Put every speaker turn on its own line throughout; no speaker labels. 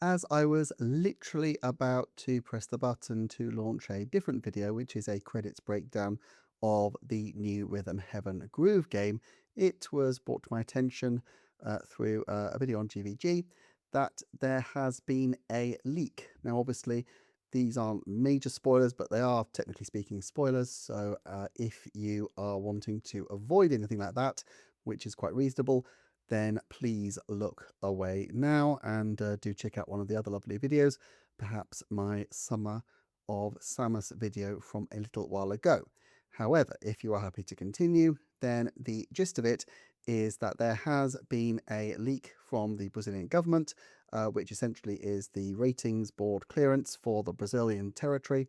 as I was literally about to press the button to launch a different video, which is a credits breakdown of the new Rhythm Heaven Groove game, it was brought to my attention through a video on GVG that there has been a leak. Now, obviously, these aren't major spoilers, but they are technically speaking spoilers. So if you are wanting to avoid anything like that, which is quite reasonable, then please look away now and do check out one of the other lovely videos, perhaps my Summer of Samus video from a little while ago. However, if you are happy to continue, then the gist of it is that there has been a leak from the Brazilian government, which essentially is the ratings board clearance for the Brazilian territory,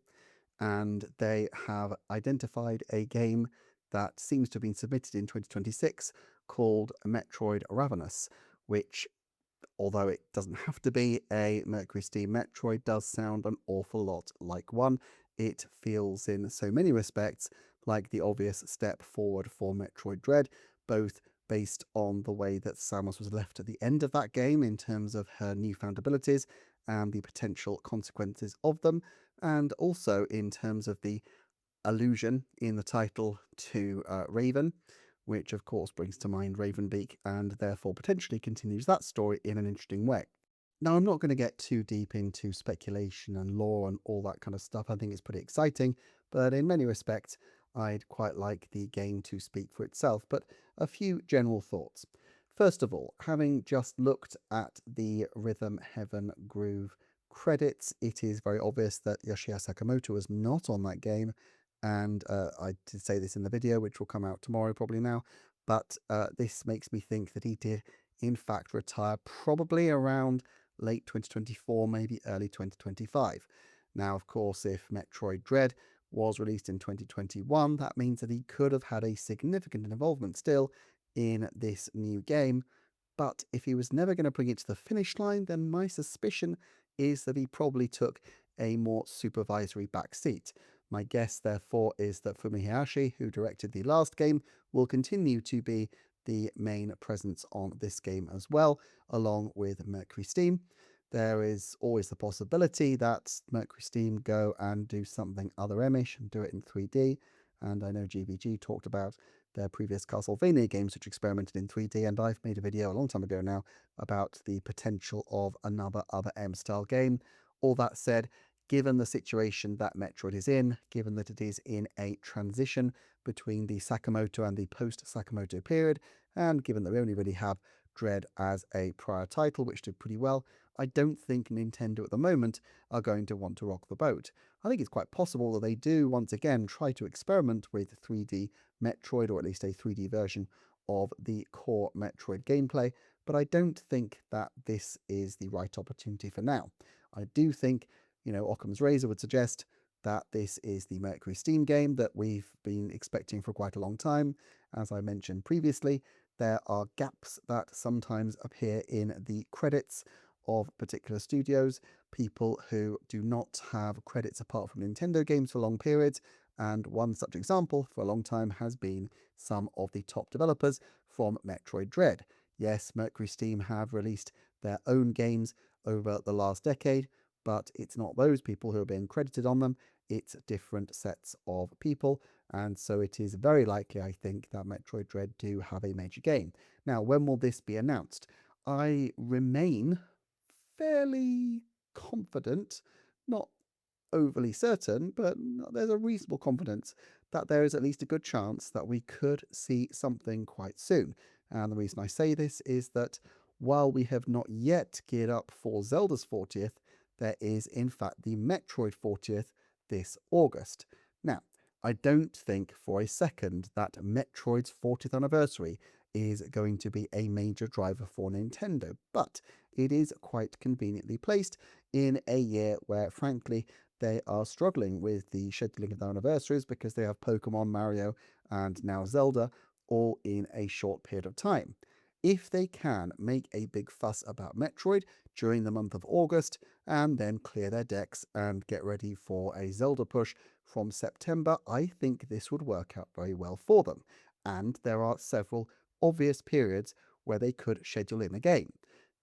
and they have identified a game that seems to have been submitted in 2026 called Metroid Ravenous, which, although it doesn't have to be a Mercury Steam Metroid, does sound an awful lot like one. It feels in so many respects like the obvious step forward for Metroid Dread, both based on the way that Samus was left at the end of that game in terms of her newfound abilities and the potential consequences of them, and also in terms of the allusion in the title to Raven, which of course brings to mind Ravenbeak and therefore potentially continues that story in an interesting way. Now, I'm not going to get too deep into speculation and lore and all that kind of stuff. I think it's pretty exciting, but in many respects, I'd quite like the game to speak for itself. But a few general thoughts. First of all, having just looked at the Rhythm Heaven Groove credits, it is very obvious that Yoshihiro Sakamoto was not on that game. And I did say this in the video, which will come out tomorrow probably now, but this makes me think that he did in fact retire probably around late 2024, maybe early 2025. Now, of course, if Metroid Dread was released in 2021, that means that he could have had a significant involvement still in this new game. But if he was never going to bring it to the finish line, then my suspicion is that he probably took a more supervisory back seat. My guess, therefore, is that Fumi Hayashi, who directed the last game, will continue to be the main presence on this game as well, along with Mercury Steam. There is always the possibility that Mercury Steam go and do something other emish and do it in 3D. And I know GVG talked about their previous Castlevania games which experimented in 3D, and I've made a video a long time ago now about the potential of another other M-style game. All that said, given the situation that Metroid is in, given that it is in a transition between the Sakamoto and the post-Sakamoto period, and given that we only really have Dread as a prior title, which did pretty well, I don't think Nintendo at the moment are going to want to rock the boat. I think it's quite possible that they do once again try to experiment with 3D Metroid, or at least a 3D version of the core Metroid gameplay, but I don't think that this is the right opportunity for now. I do think, Occam's razor would suggest that this is the Mercury Steam game that we've been expecting for quite a long time. As I mentioned previously, there are gaps that sometimes appear in the credits of particular studios, people who do not have credits apart from Nintendo games for long periods, and one such example for a long time has been some of the top developers from Metroid Dread. Yes, Mercury Steam have released their own games over the last decade, but it's not those people who are being credited on them, it's different sets of people, and so it is very likely, I think, that Metroid Dread do have a major game. Now, when will this be announced? I remain fairly confident, not overly certain, but there's a reasonable confidence that there is at least a good chance that we could see something quite soon. And the reason I say this is that while we have not yet geared up for Zelda's 40th, there is in fact the Metroid 40th this August. Now, I don't think for a second that Metroid's 40th anniversary is going to be a major driver for Nintendo, but it is quite conveniently placed in a year where, frankly, they are struggling with the scheduling of their anniversaries because they have Pokemon, Mario, and now Zelda all in a short period of time. If they can make a big fuss about Metroid during the month of August and then clear their decks and get ready for a Zelda push from September, I think this would work out very well for them. And there are several obvious periods where they could schedule in a game.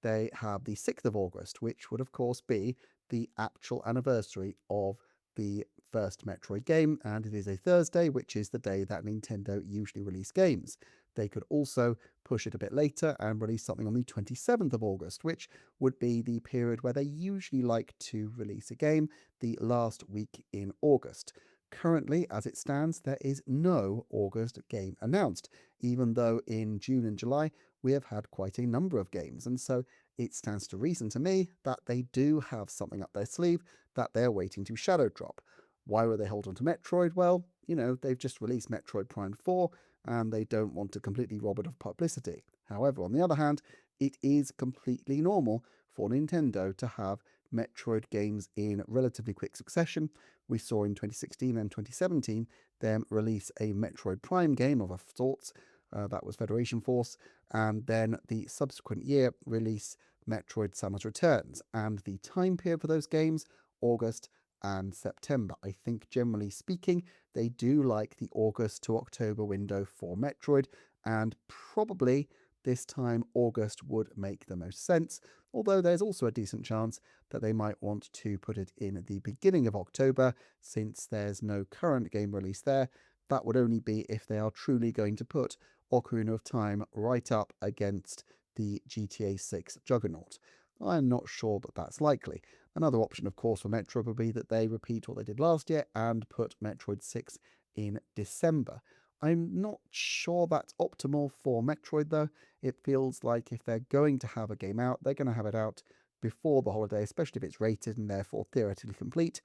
they have the 6th of August, which would, of course, be the actual anniversary of the first Metroid game, and it is a Thursday, which is the day that Nintendo usually release games. They could also push it a bit later and release something on the 27th of August, which would be the period where they usually like to release a game, the last week in August. Currently, as it stands, there is no August game announced, even though in June and July we have had quite a number of games, and so it stands to reason to me that they do have something up their sleeve that they're waiting to shadow drop. Why would they hold on to Metroid? Well, they've just released Metroid Prime 4 and they don't want to completely rob it of publicity. However, on the other hand, it is completely normal for Nintendo to have Metroid games in relatively quick succession. We saw in 2016 and 2017 them release a Metroid Prime game of a sorts, that was Federation Force, and then the subsequent year release Metroid Samus Returns. And the time period for those games, August and September. I think generally speaking, they do like the August to October window for Metroid, and probably this time August would make the most sense, although there's also a decent chance that they might want to put it in the beginning of October, since there's no current game release there. That would only be if they are truly going to put Ocarina of Time right up against the GTA 6 juggernaut. I'm not sure that that's likely. Another option, of course, for Metroid would be that they repeat what they did last year and put Metroid 6 in December. I'm not sure that's optimal for Metroid, though. It feels like if they're going to have a game out, they're going to have it out before the holiday, especially if it's rated and therefore theoretically complete.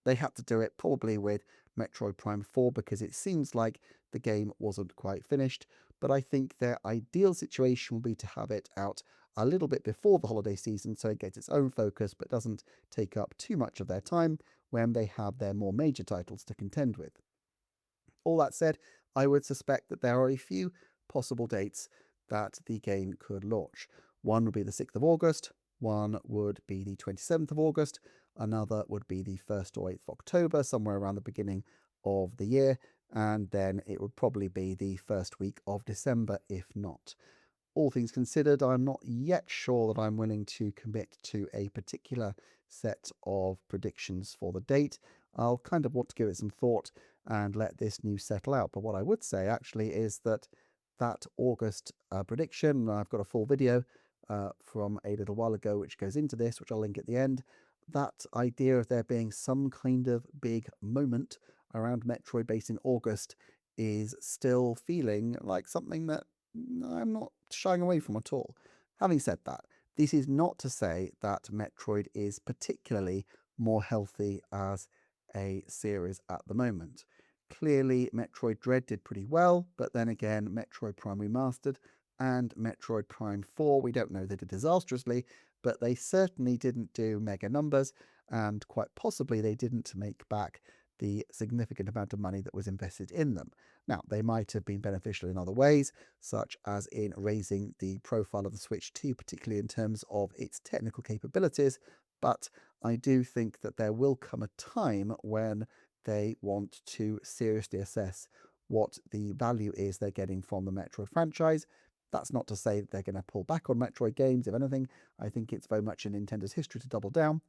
They had to do it probably with Metroid Prime 4 because it seems like the game wasn't quite finished, but I think their ideal situation will be to have it out a little bit before the holiday season so it gets its own focus but doesn't take up too much of their time when they have their more major titles to contend with. All that said, I would suspect that there are a few possible dates that the game could launch. One would be the 6th of August, one would be the 27th of August, another would be the 1st or 8th of October, somewhere around the beginning of the year, and then it would probably be the first week of December, if not. All things considered, I'm not yet sure that I'm willing to commit to a particular set of predictions for the date. I'll kind of want to give it some thought and let this news settle out. But what I would say actually is that August prediction, I've got a full video from a little while ago which goes into this, which I'll link at the end. That idea of there being some kind of big moment around Metroid base in August is still feeling like something that I'm not shying away from at all. Having said that, this is not to say that Metroid is particularly more healthy as a series at the moment. Clearly, Metroid Dread did pretty well, but then again, Metroid Prime Remastered and Metroid Prime 4, we don't know they did disastrously, but they certainly didn't do mega numbers, and quite possibly they didn't make back the significant amount of money that was invested in them. Now, they might have been beneficial in other ways, such as in raising the profile of the Switch 2, particularly in terms of its technical capabilities, but I do think that there will come a time when they want to seriously assess what the value is they're getting from the Metroid franchise. That's not to say that they're going to pull back on Metroid games. If anything, I think it's very much in Nintendo's history to double down,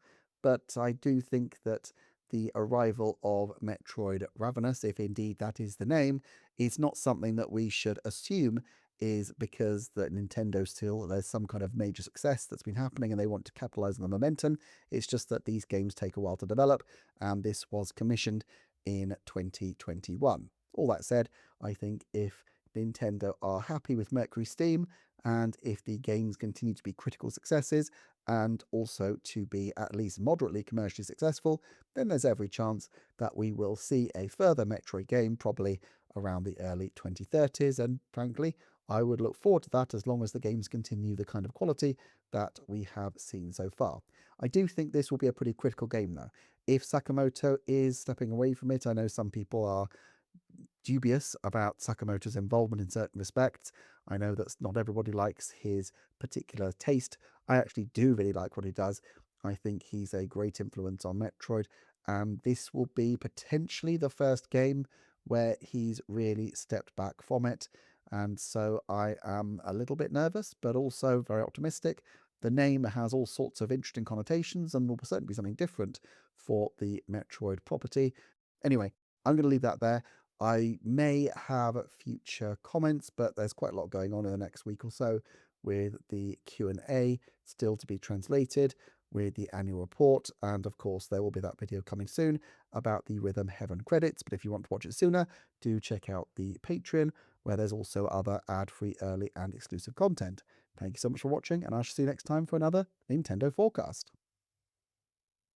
but I do think that the arrival of Metroid Ravenous, if indeed that is the name, is not something that we should assume is because that Nintendo still, there's some kind of major success that's been happening and they want to capitalize on the momentum. It's just that these games take a while to develop, and this was commissioned in 2021. All that said, I think if Nintendo are happy with Mercury Steam, and if the games continue to be critical successes and also to be at least moderately commercially successful, then there's every chance that we will see a further Metroid game probably around the early 2030s, and frankly, I would look forward to that as long as the games continue the kind of quality that we have seen so far. I do think this will be a pretty critical game though. If Sakamoto is stepping away from it, I know some people are dubious about Sakamoto's involvement in certain respects. I know that not everybody likes his particular taste. I actually do really like what he does. I think he's a great influence on Metroid, and this will be potentially the first game where he's really stepped back from it. And so I am a little bit nervous, but also very optimistic The name has all sorts of interesting connotations and will certainly be something different for the Metroid property. Anyway, I'm going to leave that there. I may have future comments, but there's quite a lot going on in the next week or so with the Q&A still to be translated, with the annual report, and of course there will be that video coming soon about the Rhythm Heaven credits. But if you want to watch it sooner, do check out the Patreon, where there's also other ad-free, early and exclusive content. Thank you so much for watching, and I shall see you next time for another Nintendo Forecast.